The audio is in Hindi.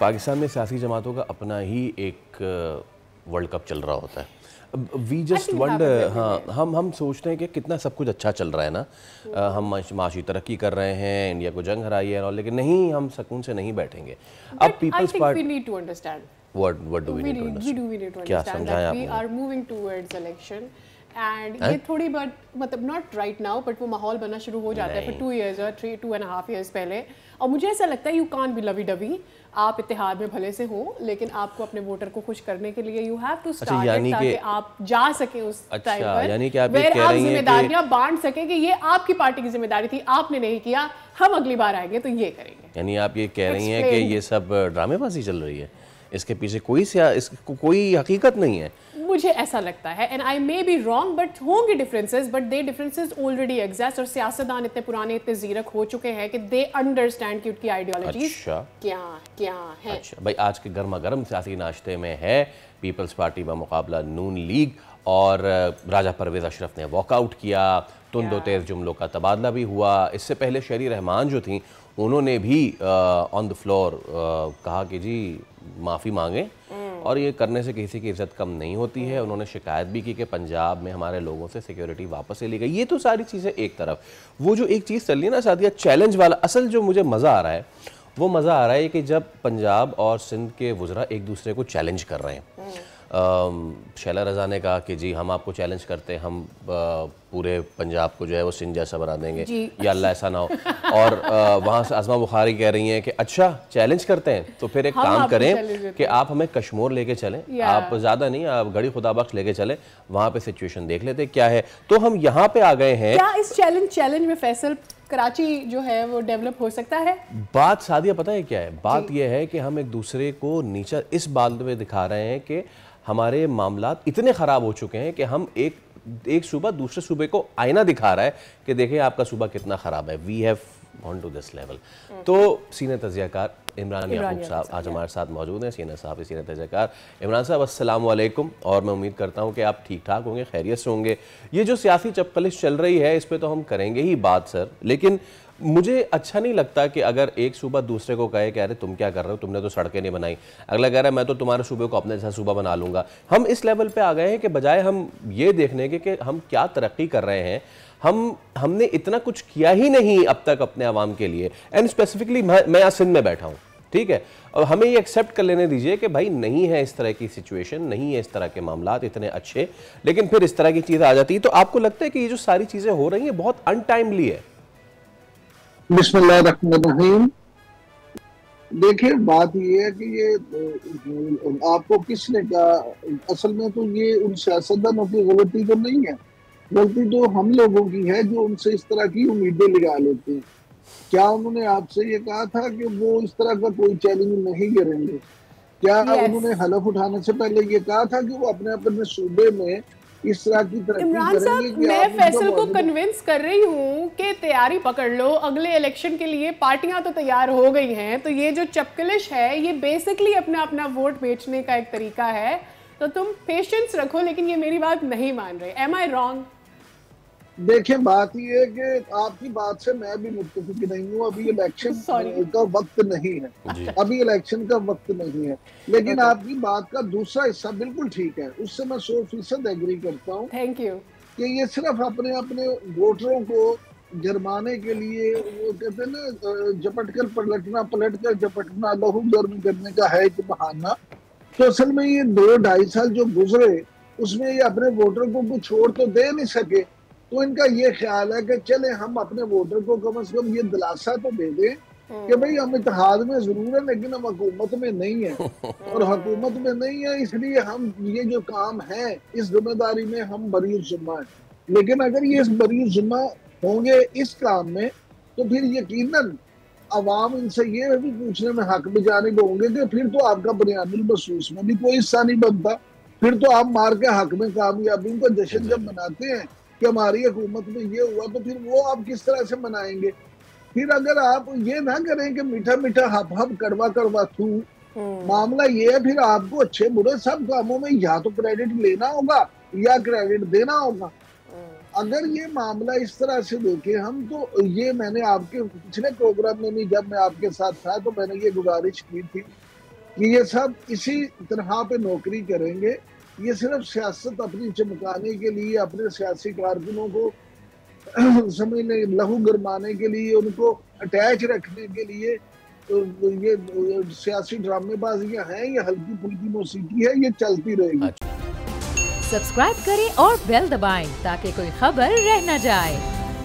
पाकिस्तान में सियासी जमातों का अपना ही एक वर्ल्ड कप चल रहा होता है। वी जस्ट वंडर, हाँ, हम सोचते हैं कि कितना सब कुछ अच्छा चल रहा है ना, हम माशी तरक्की कर रहे हैं, इंडिया को जंग हराई है, लेकिन नहीं, हम सुकून से नहीं बैठेंगे। अब peoples party, what do we need to understand? क्या समझाएं आपने? We are moving towards election and ये थोड़ी बहुत मतलब not right now but वो माहौल बनना शुरू हो जाता है for 2 years और 2.5 years पहले। और मुझे ऐसा लगता है you can't be lovey dovey, आप इत्तेहाद में भले से हो लेकिन आपको अपने वोटर को खुश करने के लिए you have to start it ताकि आप जा सके उस टाइम पर, यानी कि आप ये कह रही हैं जिम्मेदारियां बांट सके कि ये आपकी पार्टी की जिम्मेदारी थी, आपने नहीं किया, हम अगली बार आएंगे तो ये करेंगे। यानी आप ये कह रही हैं कि ये सब ड्रामेबाजी चल रही है, इसके पीछे कोई हकीकत नहीं है। मुझे ऐसा लगता है and I may be wrong but होंगे differences, but the differences already exist और सियासतदान इतने पुराने इतने जीरक हो चुके हैं कि दे अंडरस्टैंड कि उनकी आइडियोलॉजीज क्या है। अच्छा भाई, आज के गर्मा गर्म सियासी नाश्ते में है पीपल्स पार्टी का मुकाबला नून लीग, और राजा परवेज़ अशरफ ने वॉकआउट किया, तुंदो तेज़ जुमलों का तबादला भी हुआ। इससे पहले शहरी रहमान जो थी उन्होंने भी ऑन द फ्लोर कहा कि जी माफ़ी मांगे, और ये करने से किसी की इज्जत कम नहीं होती है। उन्होंने शिकायत भी की कि पंजाब में हमारे लोगों से सिक्योरिटी वापस ले ली गई। ये तो सारी चीज़ें एक तरफ, वो जो एक चीज़ चल रही है ना सादिया, चैलेंज वाला, असल जो मुझे मज़ा आ रहा है वो मज़ा आ रहा है कि जब पंजाब और सिंध के वज़रा एक दूसरे को चैलेंज कर रहे हैं। शैला रज़ा ने कहा कि जी हम आपको चैलेंज करते हैं, हम पूरे पंजाब को जो है वो सिंध जैसा बना देंगे, या अल्लाह ऐसा ना हो। और वहाँ से आज़मा बुखारी कह रही हैं कि अच्छा चैलेंज करते हैं तो फिर एक काम करें कि आप हमें कश्मीर लेके चलें, आप ज़्यादा नहीं, आप गड़ी खुदा बख्श लेके चलें, वहाँ पे सिचुएशन देख लेते क्या है। तो हम यहाँ पे आ गए हैं। क्या इस चैलेंज में फैसल कराची जो है वो डेवलप हो सकता है? बात सादिया पता है क्या है, बात यह है कि हम एक दूसरे को नीचा इस बात में दिखा रहे हैं कि हमारे मामलात इतने ख़राब हो चुके हैं कि हम एक सूबा दूसरे सूबे को आईना दिखा रहा है कि देखिए आपका सूबा कितना ख़राब है। We have gone to this level. तो सीनियर तजियाकार इमरान याकूब साहब आज हमारे साथ मौजूद हैं। सीनियर तजियाकार इमरान साहब, अस्सलाम वालेकुम, और मैं उम्मीद करता हूँ कि आप ठीक ठाक होंगे, खैरियत से होंगे। ये जो सियासी चपकलिश चल रही है इस पर तो हम करेंगे ही बात सर, लेकिन मुझे अच्छा नहीं लगता कि अगर एक सूबा दूसरे को कहे कि अरे तुम क्या कर रहे हो, तुमने तो सड़कें नहीं बनाई, अगला कह रहा है मैं तो तुम्हारे सूबे को अपने जैसा सूबा बना लूँगा। हम इस लेवल पे आ गए हैं कि बजाय हम ये देखने के कि हम क्या तरक्की कर रहे हैं, हमने इतना कुछ किया ही नहीं अब तक अपने आवाम के लिए। एंड स्पेसिफिकली मैं यहाँ सिंध में बैठा हूँ, ठीक है, और हमें ये एक्सेप्ट कर लेने दीजिए कि भाई नहीं है इस तरह की सिचुएशन, नहीं है इस तरह के मामलात इतने अच्छे, लेकिन फिर इस तरह की चीज़ आ जाती है। तो आपको लगता है कि ये जो सारी चीज़ें हो रही हैं बहुत अनटाइमली है? बिस्मिल्लाहिर्रहमानिर्रहीम। देखिए बात ये है कि ये आपको किसने कहा, असल में तो ये उन सियासतदानों की गलती तो नहीं है, गलती तो हम लोगों की है जो उनसे इस तरह की उम्मीदें लगा लेते हैं। क्या उन्होंने आपसे ये कहा था कि वो इस तरह का कोई चैलेंज नहीं करेंगे? क्या उन्होंने हलफ उठाने से पहले ये कहा था कि वो अपने अपने सूबे में इस तरह की तरक्की करेंगे? मैं फैसल को कन्विंस कर रही हूँ कि तैयारी पकड़ लो, अगले इलेक्शन के लिए पार्टियां तो तैयार हो गई हैं, तो ये जो चपकलिश है ये बेसिकली अपना वोट बेचने का एक तरीका है। तो तुम पेशेंस रखो, लेकिन ये मेरी बात नहीं मान रहे। Am I wrong? देखिए बात ये है कि आपकी बात से मैं भी मुत्तफिक नहीं हूँ। अभी इलेक्शन का वक्त नहीं है, अभी इलेक्शन का वक्त नहीं है, लेकिन आपकी बात का दूसरा हिस्सा बिल्कुल ठीक है, उससे मैं 100% एग्री करता हूँ। Thank you. कि ये सिर्फ अपने अपने वोटरों को जरमाने के लिए, वो कहते हैं ना झपट कर झपटना लहू गर्म करने का है एक बहाना। तो असल में ये 2-2.5 साल जो गुजरे उसमें ये अपने वोटर को कुछ छोड़ तो दे नहीं सके, तो इनका ये ख्याल है कि चले हम अपने वोटर को कम से कम ये दिलासा तो दे दें कि भाई हम इत्तेहाद में जरूर है लेकिन हम हुकूमत में नहीं है, और हुकूमत में नहीं है इसलिए हम ये जो काम है इस जिम्मेदारी में हम बरी जिम्मा है। लेकिन अगर ये बरी जिम्मा होंगे इस काम में तो फिर यकीनन अवाम इनसे ये भी पूछने में हक में जानिब होंगे कि फिर तो आपका बुनियादी महसूस में भी कोई हिस्सा नहीं बनता, फिर तो आप मार के हक में कामयाबी का जश्न जब मनाते हैं कि हमारी हुकूमत में ये हुआ, तो फिर वो आप किस तरह से मनाएंगे? फिर अगर आप ये ना करें कि मीठा मीठा हप हप कड़वा कड़वा थू, मामला ये है फिर आपको अच्छे बुरे सब कामों में या तो क्रेडिट लेना होगा या क्रेडिट देना होगा। अगर ये मामला इस तरह से देखें हम, तो ये मैंने आपके पिछले प्रोग्राम में भी जब मैं आपके साथ था तो मैंने ये गुजारिश की थी कि ये सब इसी तरह पे नौकरी करेंगे। ये सिर्फ सियासत अपनी चमकाने के लिए, अपने सियासी कारकुनों को समझने, लहू गरमाने के लिए, उनको अटैच रखने के लिए, तो ये सियासी ड्रामेबाजियां हैं, ये हल्की फुल्की मौसीकी है, ये चलती रहेगी। सब्सक्राइब करें और बेल दबाएं ताकि कोई खबर रह न जाए।